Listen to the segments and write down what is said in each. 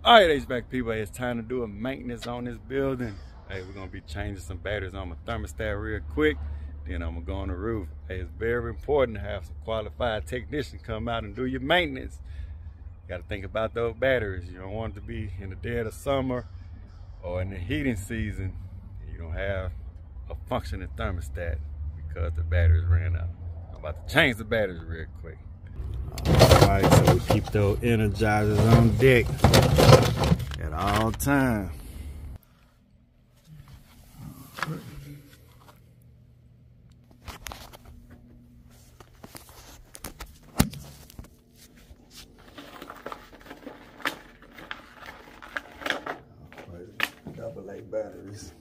All right, HVAC people, it's time to do a maintenance on this building. Hey, we're gonna be changing some batteries on my thermostat real quick. Then I'm gonna go on the roof. Hey, it's very important to have some qualified technicians come out and do your maintenance. You gotta think about those batteries. You don't want it to be in the dead of summer or in the heating season. You don't have a functioning thermostat because the batteries ran out. I'm about to change the batteries real quick. All right, so we keep those energizers on deck at all times. WW batteries.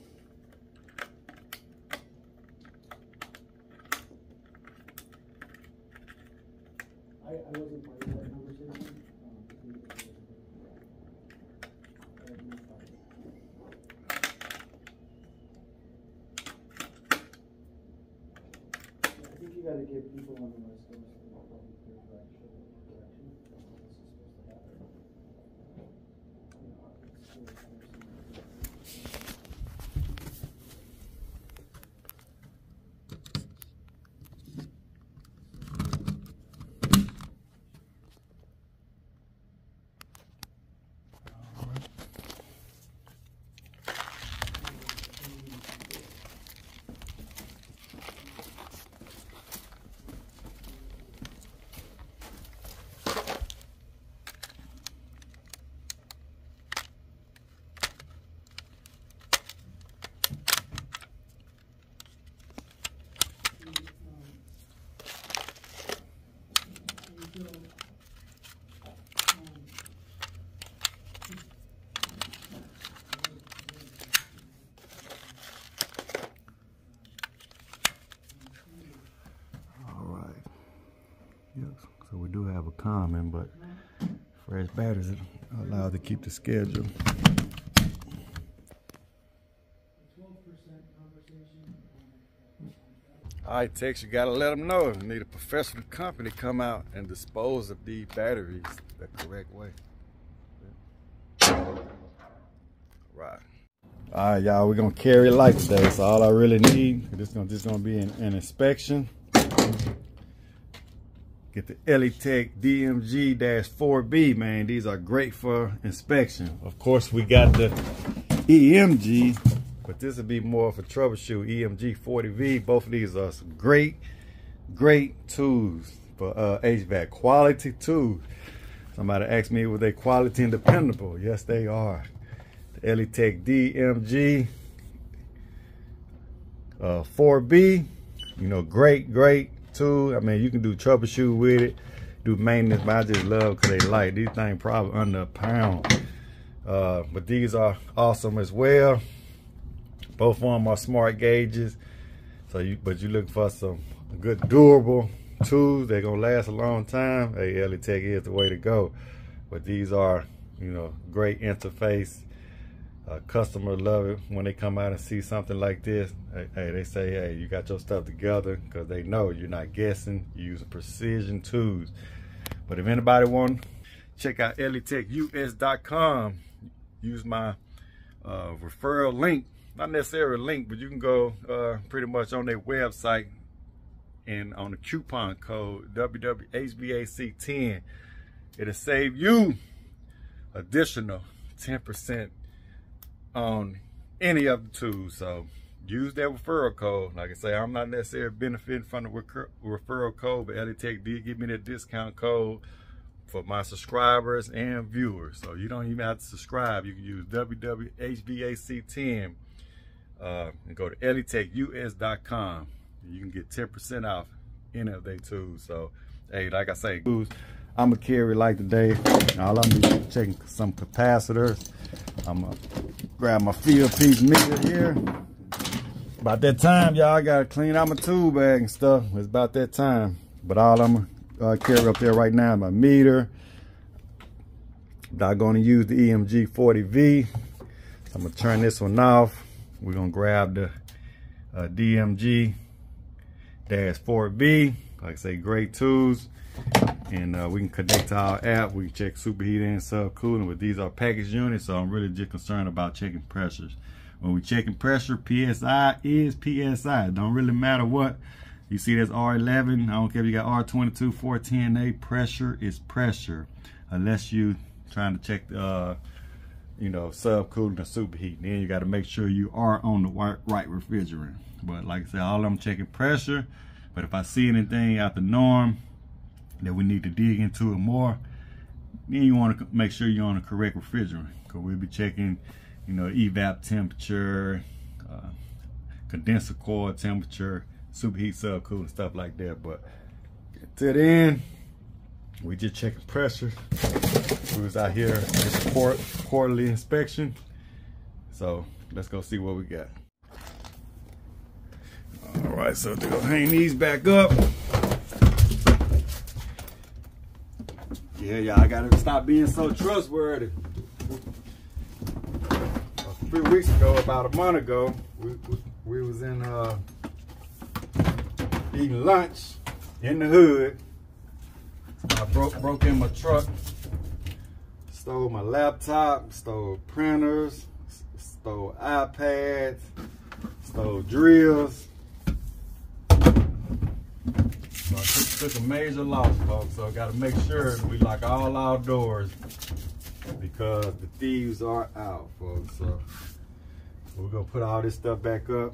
I wasn't part of that conversation. I think you got to give people on the West Coast direction. So we do have a comment, but fresh batteries are allowed to keep the schedule. All right, Tex, you gotta let them know. You need a professional company to come out and dispose of these batteries the correct way. Right. All right, y'all, we're gonna carry light today. So all I really need, this is gonna be an inspection. Get the Elitech DMG-4B, man. These are great for inspection. Of course, we got the EMG, but this would be more for troubleshoot. EMG 40V. Both of these are some great tools for HVAC. Quality tools. Somebody asked me, were they quality and dependable? Yes, they are. The Elitech DMG 4B, you know, great tool. I mean, you can do troubleshoot with it, do maintenance, but I just love because they light. These things probably under a pound. But these are awesome as well. Both of them are smart gauges. But you look for some good durable tools. They're gonna last a long time. Hey, Elitech is the way to go. But these are, you know, great interface. Customers love it when they come out and see something like this. Hey, they say, hey, you got your stuff together, because they know you're not guessing. You use precision tools. But if anybody want, check out ElitechUS.com. Use my referral link. Not necessarily a link, but you can go pretty much on their website and on the coupon code WWHVAC10. It'll save you additional 10% on any of the tools. So use that referral code. Like I say, I'm not necessarily benefiting from the referral code, but Elitech did give me that discount code for my subscribers and viewers. So you don't even have to subscribe. You can use WWHVAC10 and go to ElitechUS.com. You can get 10% off any of their tools. So hey, like I say, I'm gonna carry light today. All I'm gonna be checking some capacitors. I'm gonna grab my field piece meter here. About that time, y'all, I gotta clean out my tool bag and stuff. It's about that time. But all I'm gonna carry up there right now is my meter. I'm not gonna use the EMG 40V. So I'm gonna turn this one off. We're gonna grab the DMG-4B. Like I say, great tools. and we can connect to our app. We can check superheat and subcooling, but these are package units, so I'm really just concerned about checking pressures. When we checking pressure, PSI is PSI. It don't really matter what. You see that's R11. I don't care if you got R22, 410A. Pressure is pressure, unless you trying to check you know, subcooling or superheat. Then you got to make sure you are on the right refrigerant. But like I said, all I'm checking pressure. But if I see anything out the norm that we need to dig into it more, then you want to make sure you're on the correct refrigerant, because we'll be checking, you know, evap temperature, condenser coil temperature, superheat, subcooling, stuff like that. But to the end, we just checking pressure. We was out here at quarterly inspection, so let's go see what we got. All right, so to go hang these back up. Yeah, y'all gotta stop being so trustworthy. A few weeks ago, about a month ago, we was in eating lunch in the hood. I broke in my truck, stole my laptop, stole printers, stole iPads, stole drills. So I took a major loss, folks. So I got to make sure we lock all our doors, because the thieves are out, folks. So we're gonna put all this stuff back up.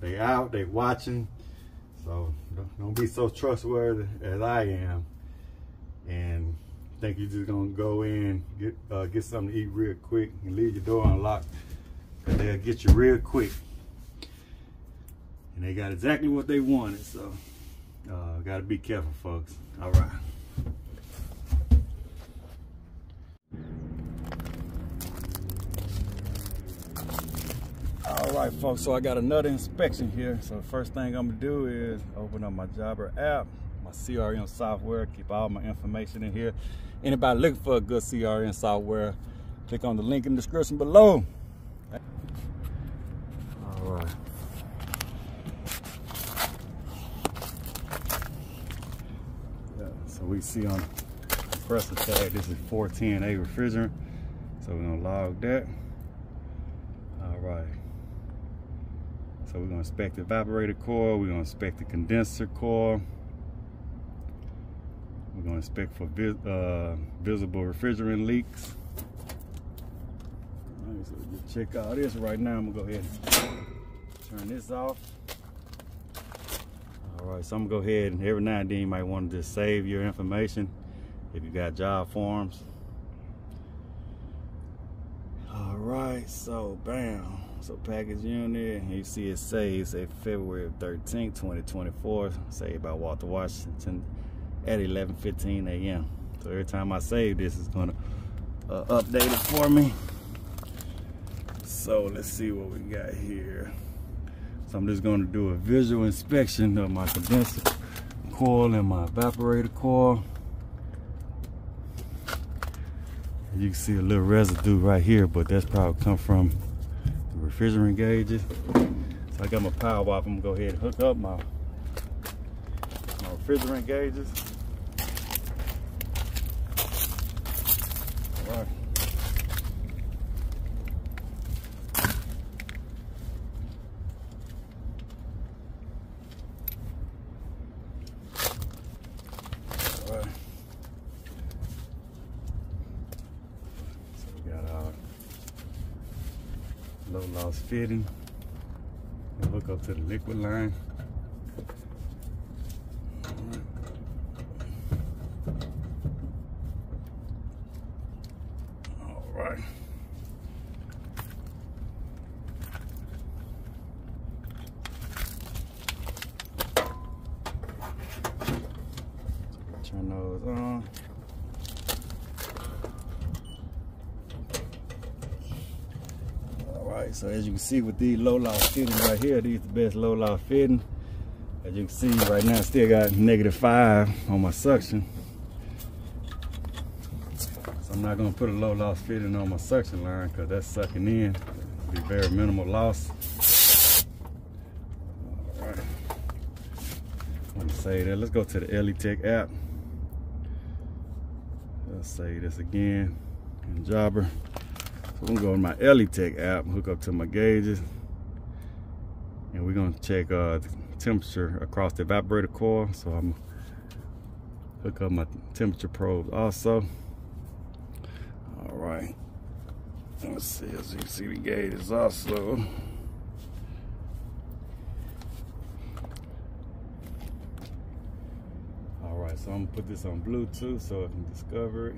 They out, they watching. So don't be so trustworthy as I am, and think you're just gonna go in, get something to eat real quick and leave your door unlocked, because they'll get you real quick. And they got exactly what they wanted, so gotta be careful, folks. All right. All right, folks, so I got another inspection here. So the first thing I'm gonna do is open up my Jobber app, my CRM software, keep all my information in here. Anybody looking for a good CRM software, click on the link in the description below. All right. Yeah, so we see on the compressor tag, this is 410A refrigerant. So we're gonna log that. All right. So we're going to inspect the evaporator coil, we're going to inspect the condenser coil, we're going to inspect for visible refrigerant leaks. All right, so just check all this right now. I'm going to go ahead and turn this off. All right, so I'm going to go ahead and every now and then you might want to just save your information if you got job forms. All right, so bam. So package unit, and you see it saves, say February 13th, 2024, saved by Walter Washington at 11:15 a.m. So every time I save this, it's gonna update it for me. So let's see what we got here. So I'm just gonna do a visual inspection of my condenser coil and my evaporator coil. You can see a little residue right here, but that's probably come from refrigerant gauges. So I got my power wire. I'm gonna go ahead and hook up my refrigerant gauges. All right. All right. So we got our low loss fitting. We'll hook up to the liquid line. All right. Turn those on. So as you can see with these low loss fittings right here, these are the best low loss fitting. As you can see right now, I still got -5 on my suction. So I'm not gonna put a low loss fitting on my suction line because that's sucking in. It'll be very minimal loss. All right. I'm gonna say that. Let's go to the Elitech app. Let's say this again in Jobber. So I'm gonna go to my Elitech app, hook up to my gauges, and we're gonna check the temperature across the evaporator coil. So I'm gonna hook up my temperature probes also. All right. Let's see, as you can see, the gauges also. All right, so I'm gonna put this on Bluetooth so I can discover it.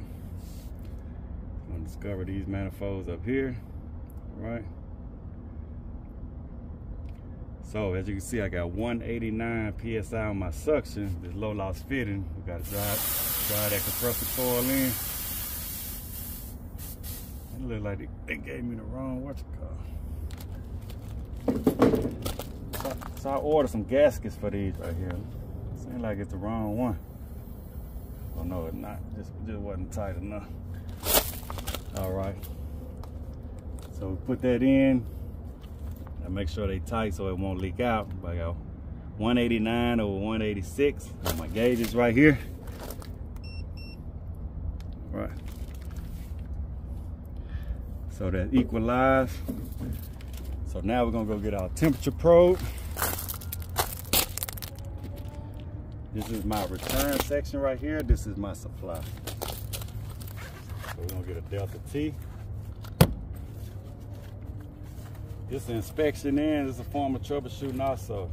I'm gonna discover these manifolds up here. All right. So as you can see, I got 189 PSI on my suction. This low loss fitting. We gotta dry that compressor coil in. It look like they gave me the wrong So I ordered some gaskets for these right here. Seems like it's the wrong one. Oh no, it's not. Just wasn't tight enough. All right. So we put that in. I make sure they tight so it won't leak out. I got 189 over 186 on my gauges right here. All right. So that equalized. So now we're gonna go get our temperature probe. This is my return section right here. This is my supply. So we're gonna get a delta T. This inspection in is a form of troubleshooting also.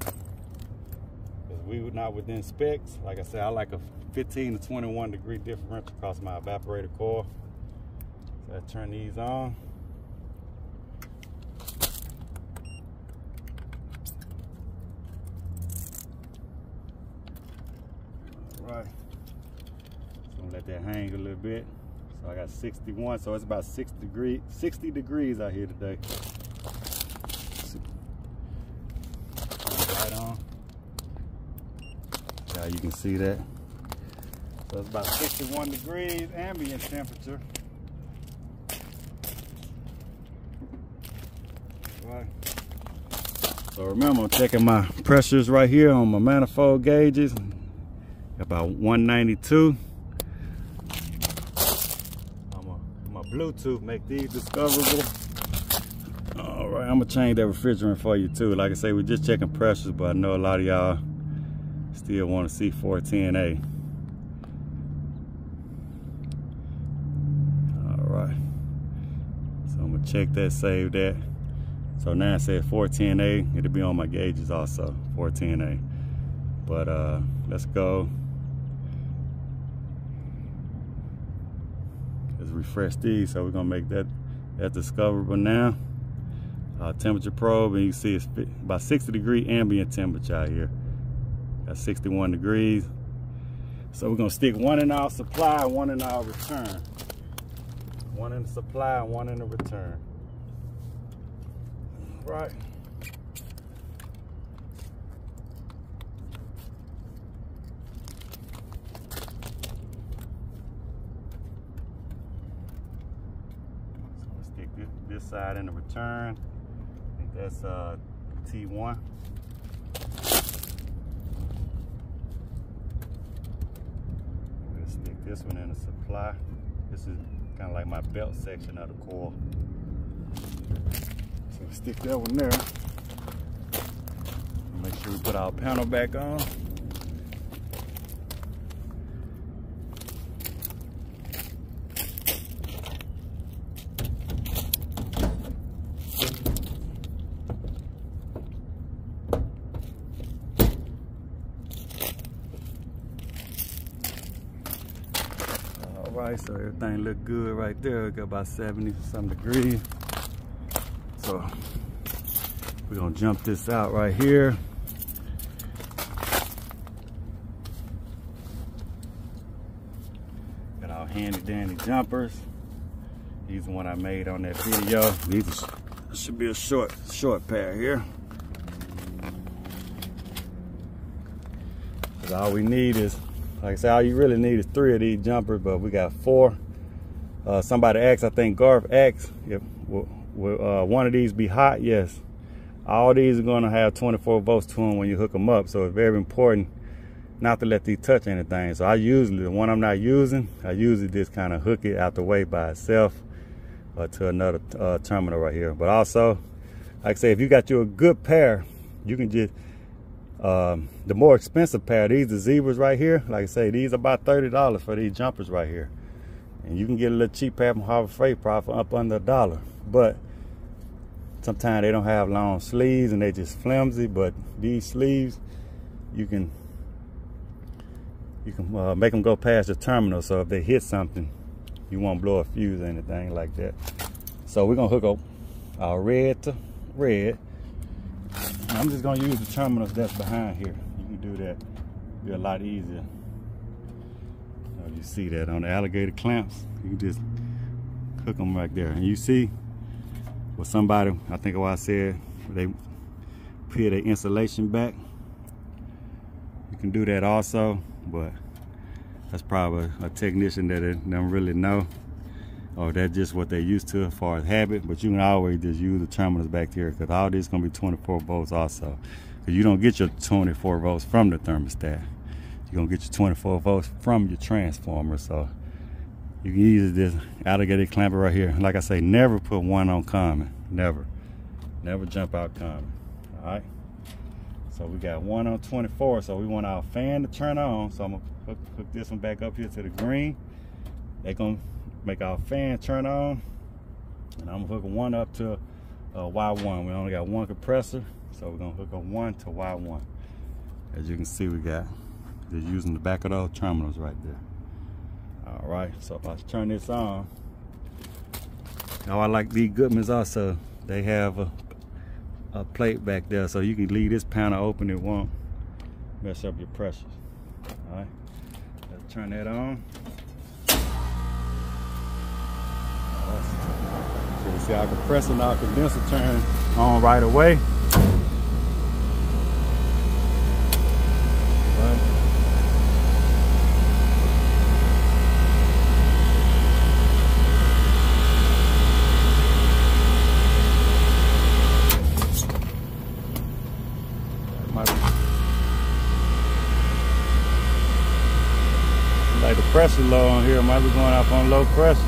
Because we were not within specs. Like I said, I like a 15 to 21 degree differential across my evaporator coil. So I turn these on. Right. So I'm gonna let that hang a little bit. So I got 61, so it's about 60 degrees out here today. Right on. Yeah, you can see that. So it's about 61 degrees ambient temperature. Right. So remember, I'm checking my pressures right here on my manifold gauges. About 192. My Bluetooth make these discoverable. All right, I'm gonna change that refrigerant for you too. Like I say, we're just checking pressures, but I know a lot of y'all still want to see 410A. All right, so I'm gonna check that, save that. So now it says 410A. It'll be on my gauges also, 410A. But let's go. Let's refresh these. So we're gonna make that discoverable now. Temperature probe, and you see it's about 60 degree ambient temperature out here. Got 61 degrees. So we're gonna stick one in our supply, one in our return. One in the supply and one in the return. Right. This side in the return. I think that's T1. We'll stick this one in the supply. This is kind of like my belt section of the coil. So we'll stick that one there. Make sure we put our panel back on. Right, so everything look good right there. Got about 70 some degrees. So we're gonna jump this out right here. Got our handy dandy jumpers. These are one I made on that video. These should be a short pair here. Cause all we need is, like I said, all you really need is 3 of these jumpers, but we got 4. Somebody asked, I think Garth asked, if will one of these be hot? Yes. All these are gonna have 24 volts to them when you hook them up, so it's very important not to let these touch anything. So I usually, the one I'm not using, I usually just kind of hook it out the way by itself to another terminal right here. But also, like I say, if you got you a good pair, you can just, the more expensive pair, these the zebras right here, like I say, these are about $30 for these jumpers right here. And you can get a little cheap pair from Harbor Freight probably for up under $1. But sometimes they don't have long sleeves and they just flimsy. But these sleeves, you can make them go past the terminal. So if they hit something, you won't blow a fuse or anything like that. So we're gonna hook up our red to red. And I'm just gonna use the terminals that's behind here. You can do that, be a lot easier. You see that on the alligator clamps, you can just hook them right there. And you see with somebody, I think what I said, they peel their insulation back. You can do that also, but that's probably a technician that don't really know, or that's just what they're used to as far as habit. But you can always just use the terminals back here, because all this is going to be 24 volts also. Because you don't get your 24 volts from the thermostat. You're going to get your 24 volts from your transformer. So you can use this alligator clamper right here. Like I say, never put one on common. Never jump out common. All right. So we got one on 24. So we want our fan to turn on. So I'm gonna hook this one back up here to the green. They're gonna make our fan turn on. And I'm gonna hook one up to Y1. We only got one compressor. So we're gonna hook up one to Y1. As you can see, we got just using the back of those terminals right there. All right, so if I turn this on, now I like these Goodmans also. They have a plate back there, so you can leave this panel open. It won't mess up your pressures. All right, let's turn that on. All right. So you see our compressor and our condenser turn on right away. Like the pressure low on here, might be going off on low pressure.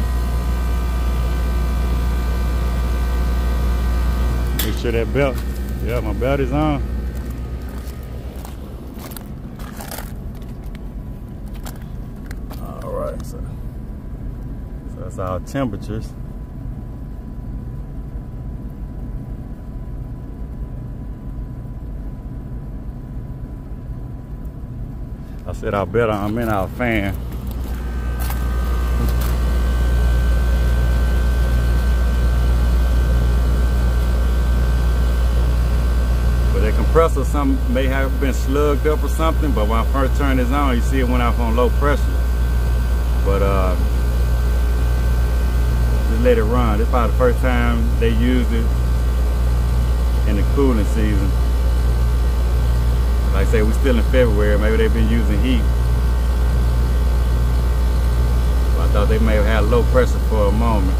Make sure that belt, yeah, my belt is on. All right, so that's our temperatures. I said I better, I'm in our fan. But the compressor, some may have been slugged up or something, but when I first turned this on, you see it went off on low pressure. But just let it run. This is probably the first time they used it in the cooling season. Like I say, we're still in February. Maybe they've been using heat. So I thought they may have had low pressure for a moment.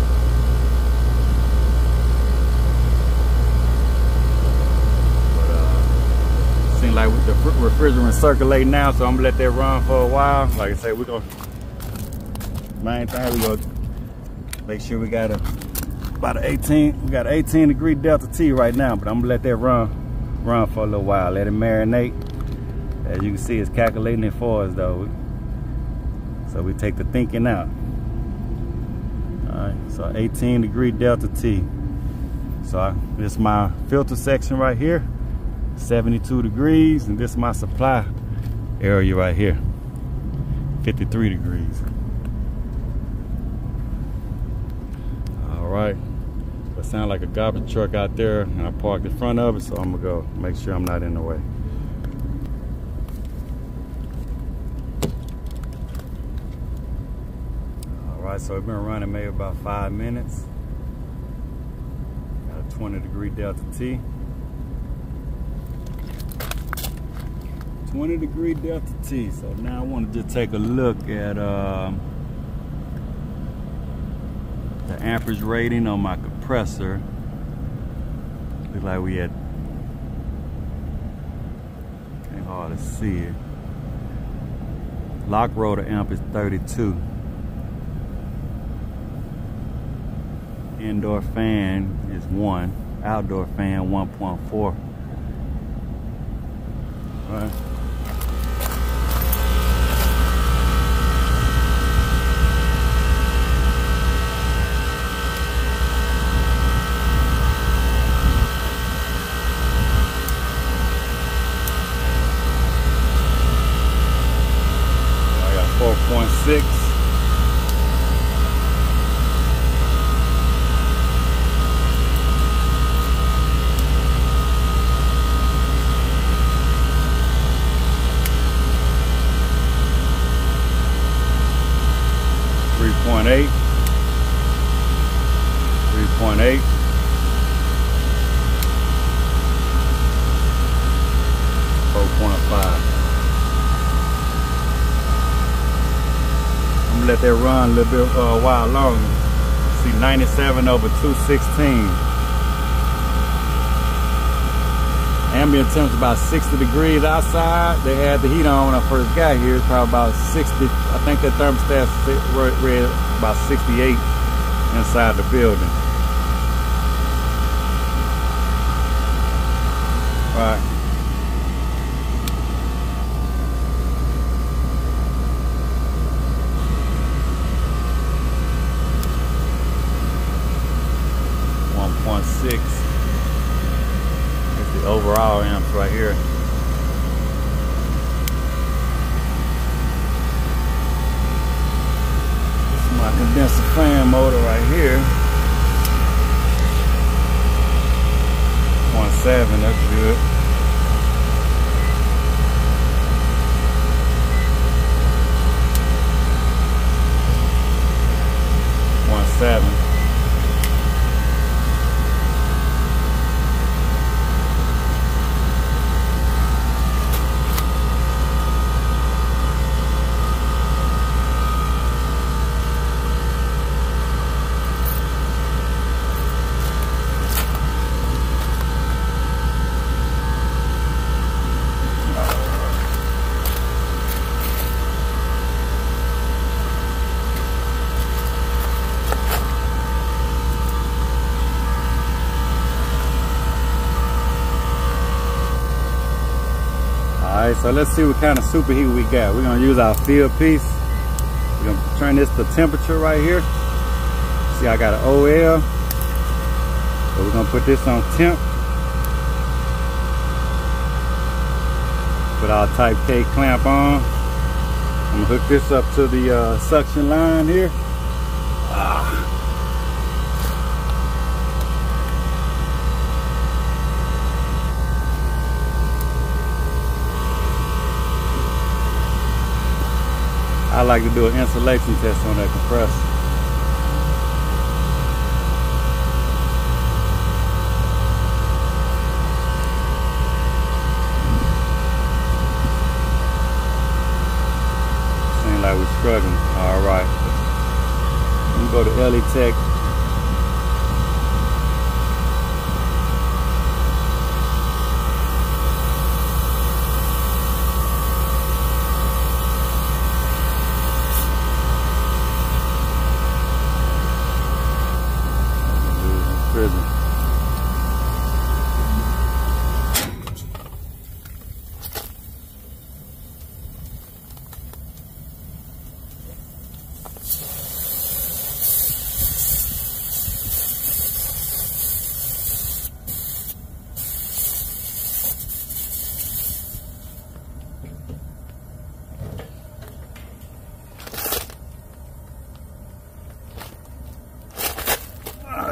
But seems like the refrigerant circulating now, so I'm gonna let that run for a while. Like I say, we're gonna main thing, we're gonna make sure we got about an 18. We got an 18 degree delta T right now, but I'm gonna let that run for a little while, let it marinate. As you can see, it's calculating it for us though. So we take the thinking out. All right, so 18 degree delta T. So this is my filter section right here, 72 degrees, and this is my supply area right here, 53 degrees. All right. It sounds like a garbage truck out there, and I parked in front of it, so I'm gonna go make sure I'm not in the way. All right, so it's been running maybe about 5 minutes. Got a 20 degree delta T. 20 degree delta T. So now I want to just take a look at the amperage rating on my compressor. Looks like we had, can't hardly see it. Lock rotor amp is 32. Indoor fan is 1. Outdoor fan 1.4. Right. I got 4.6. .8, 3.8, 4.5. I'm gonna let that run a little bit a while longer. See, 97 over 216. Ambient temps about 60 degrees outside. They had the heat on when I first got here. It's probably about 60. I think the thermostat read about 68 inside the building. Right. .6. It's the overall amps right here. This is my condenser fan motor right here. 0.7, that's good. .7. Alright, so let's see what kind of superheat we got. We're gonna use our field piece. We're gonna turn this to temperature right here. See, I got an OL. So we're gonna put this on temp. Put our type K clamp on. I'm gonna hook this up to the suction line here. I like to do an insulation test on that compressor. Seems like we're struggling. All right. Let me go to Elitech.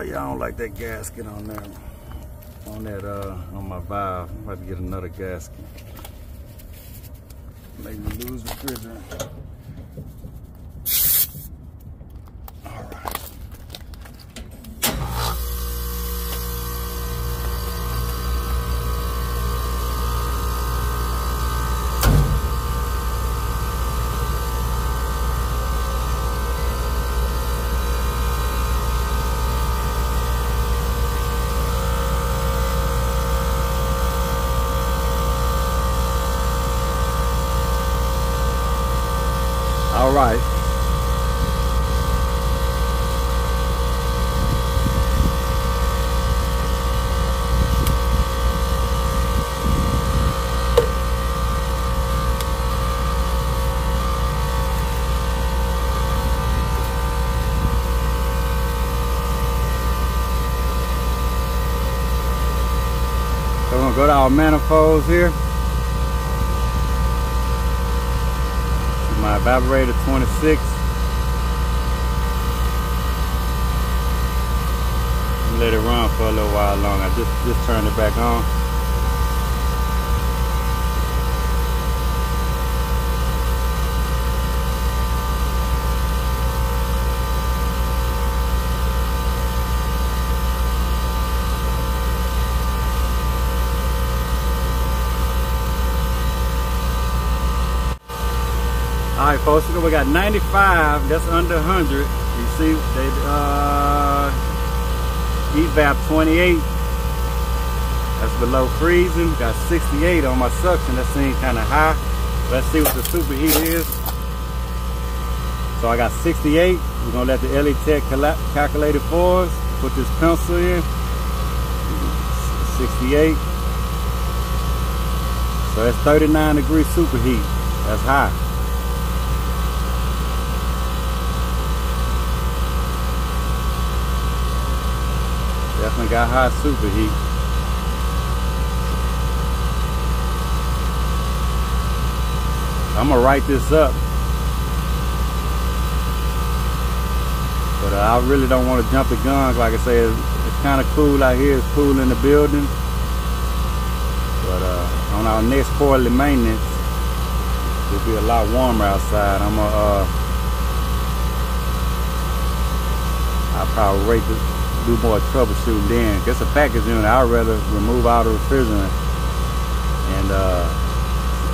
Yeah, I don't like that gasket on there. On my valve. I'm about to get another gasket. Make me lose refrigerant. All right. gonna go to our manifolds here. See my evaporator 26. Let it run for a little while longer. I just turned it back on. All right, folks, we got 95. That's under 100. You see, they evap 28. That's below freezing. Got 68 on my suction. That seems kind of high. Let's see what the superheat is. So I got 68. We're gonna let the Elitech calculate it for us. Put this pencil in. 68. So that's 39 degree superheat. That's high. Definitely got high superheat. I'm gonna write this up, but I really don't want to jump the gun. Like I said, it's kind of cool out here. It's cool in the building, but on our next quarterly maintenance, it'll be a lot warmer outside. I'll probably rate this. Do more troubleshooting then. It's a package unit. I'd rather remove all the refrigerant and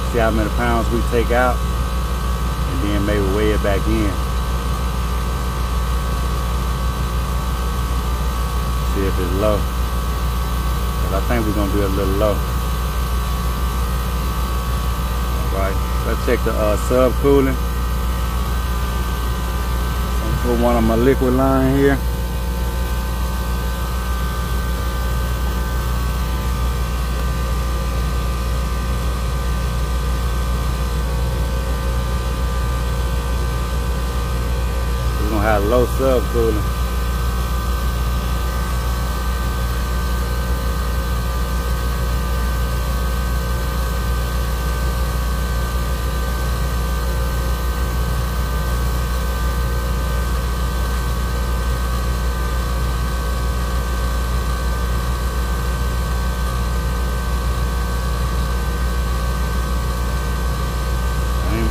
see how many pounds we take out, and then maybe weigh it back in. See if it's low. But I think we're gonna be a little low. Alright, let's check the sub cooling. I'm gonna put one on my liquid line here. Have low sub cooling.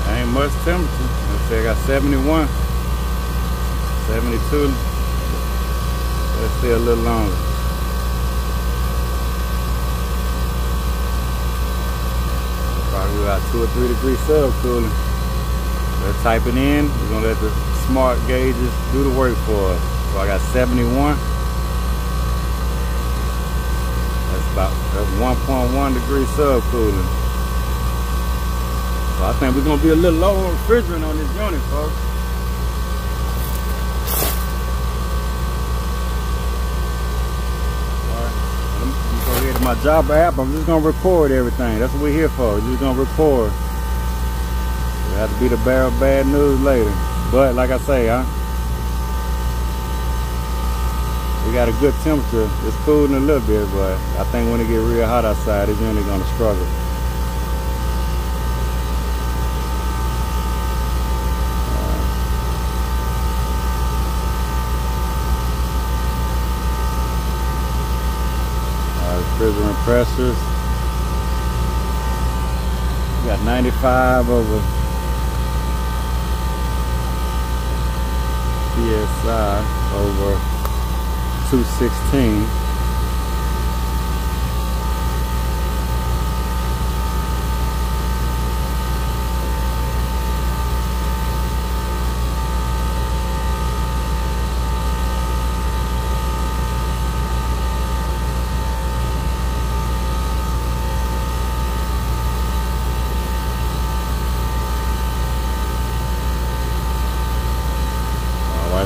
Ain't much temperature. Let's say I got 71. 72. Let's stay a little longer. Probably about 2 or 3 degrees sub cooling. Let's type it in. We're gonna let the smart gauges do the work for us. So I got 71. That's about 1.1 degrees sub cooling. So I think we're gonna be a little low on refrigerant on this unit, folks. My job app, I'm just gonna record everything. That's what we're here for. We're just gonna record. It'll have to be the bearer of bad news later. But like I say, we got a good temperature. It's cooling a little bit, but I think when it get real hot outside, it's really gonna struggle. Refrigerant pressures. We got 95 over PSI over 216.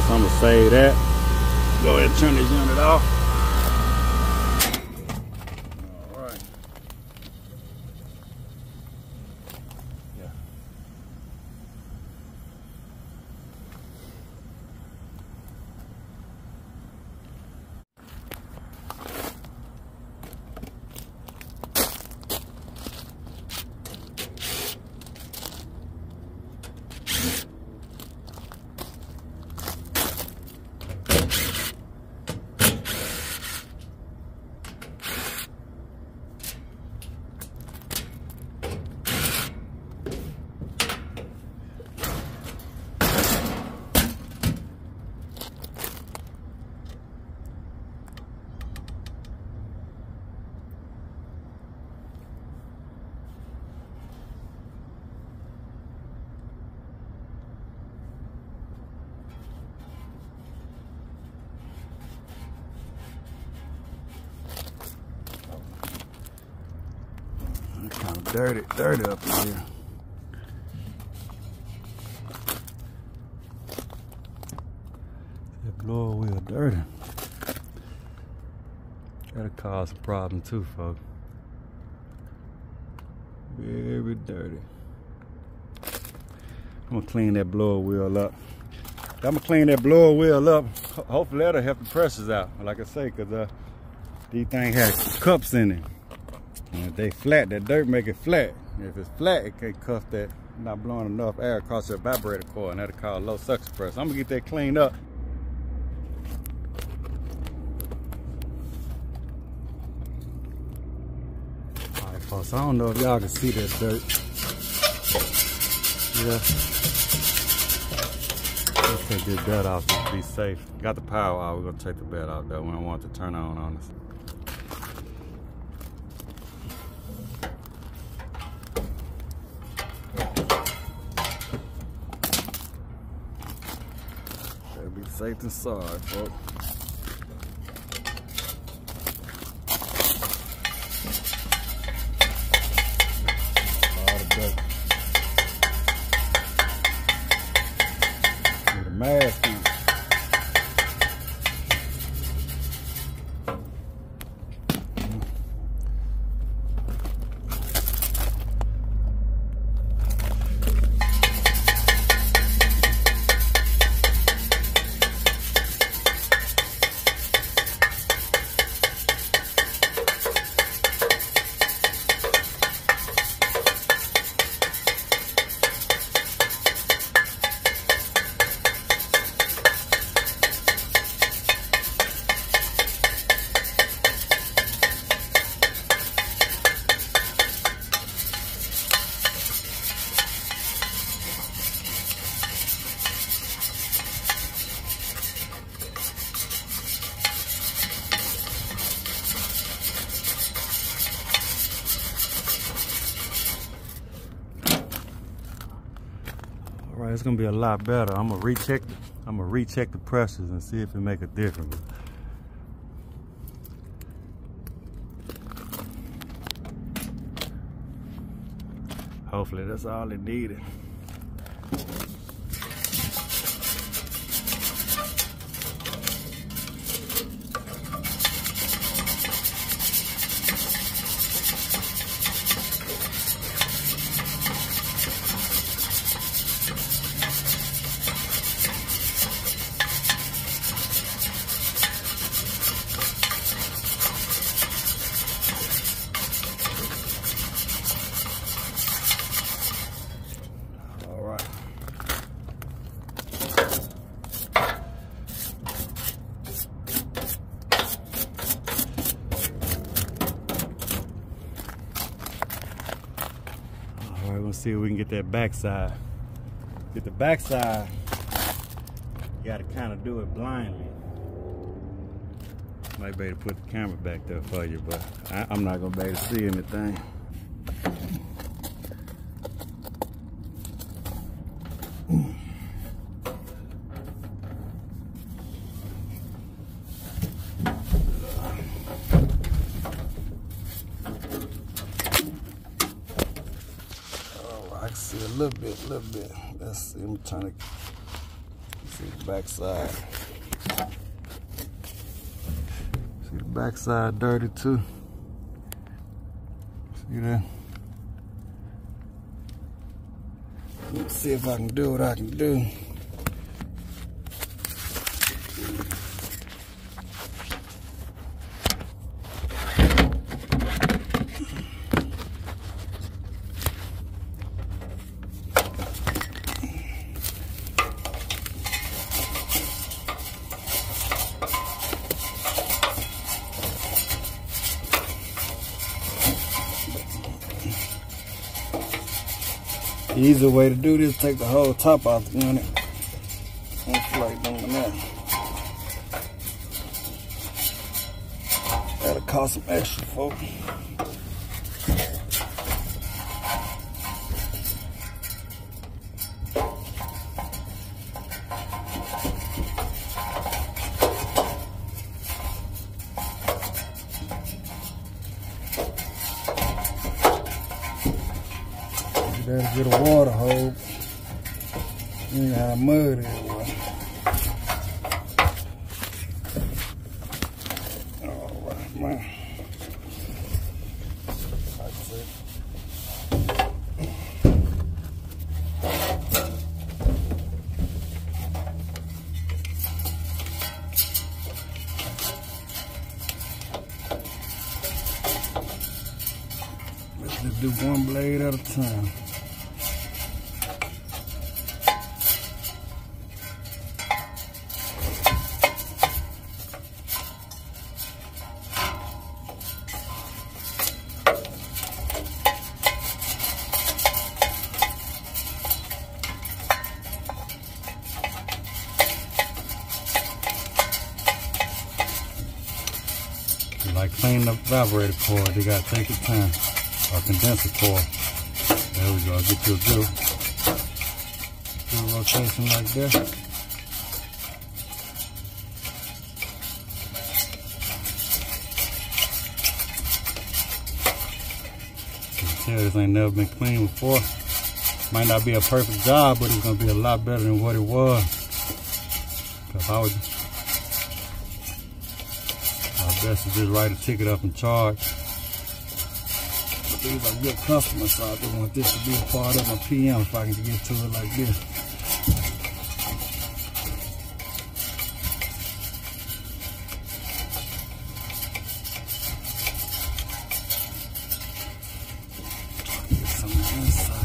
So I'm gonna save that. Go ahead and turn this unit off. All right. Yeah. dirty up in here. That blower wheel dirty. That'll cause a problem too, folks. Very dirty. I'm gonna clean that blower wheel up. I'm gonna clean that blower wheel up. Hopefully that'll help the pressures out. Like I say, cause these things have cups in it. And if they flat, that dirt make it flat. If it's flat, it can't cuff that, not blowing enough air across the evaporator coil, and that'll cause low suction pressure. I'm gonna get that cleaned up. All right, folks, I don't know if y'all can see that dirt. Yeah. Let's take this bed off to be safe. Got the power out, we're gonna take the bed out though. We don't want it to turn on us. Better be safe than sorry, folks. All the dirt. Need a mask on. All right, it's gonna be a lot better. I'm gonna recheck the pressures and see if it make a difference. Hopefully that's all it needed. All right, we'll see if we can get that backside. Get the backside, you gotta kind of do it blindly. Might be able to put the camera back there for you, but I'm not gonna be able to see anything. I can see a little bit. Let's see, I'm trying to see the backside. See the backside dirty too. See that? Let's see if I can do what I can do. The easier way to do this, take the whole top off the unit. I don't feel like doing that. That'll cost some extra, folks. Gotta get a water hose. You know how mud it was. Alright, man. Let's do one blade at a time. Like cleaning up evaporator cord, they gotta take your time. Or condenser cord. There we go, get you a good rotation like this. You can tell this ain't never been cleaned before. Might not be a perfect job, but it's gonna be a lot better than what it was. Cause I would best to just write a ticket up and charge. But these are good customers, so I just want this to be a part of my PM if I can get to it like this. Get some of the inside.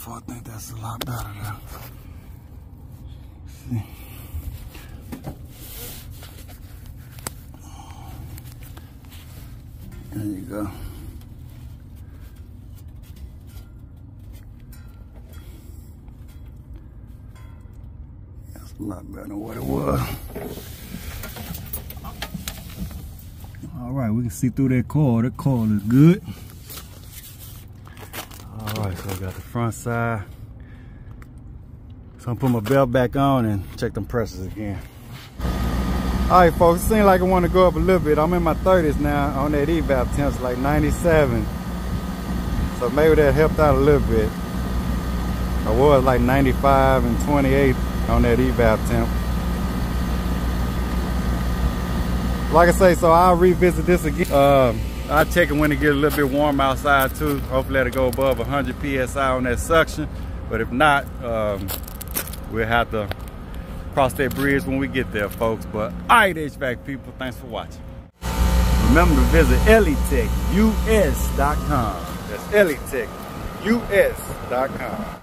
I think that's a lot better now. See. There you go. That's a lot better than what it was. All right, we can see through that cord. That cord is good. Alright, so I got the front side. So I'm put my belt back on and check them pressures again. Alright folks, it seems like I want to go up a little bit. I'm in my 30s now on that evap temp, it's like 97. So maybe that helped out a little bit. I was like 95 and 28 on that evap temp. Like I say, so I'll revisit this again. I'll check it when it gets a little bit warm outside too. Hopefully it'll go above 100 PSI on that suction. But if not, we'll have to cross that bridge when we get there, folks. But all right, HVAC people, thanks for watching. Remember to visit ElitechUS.com. That's ElitechUS.com.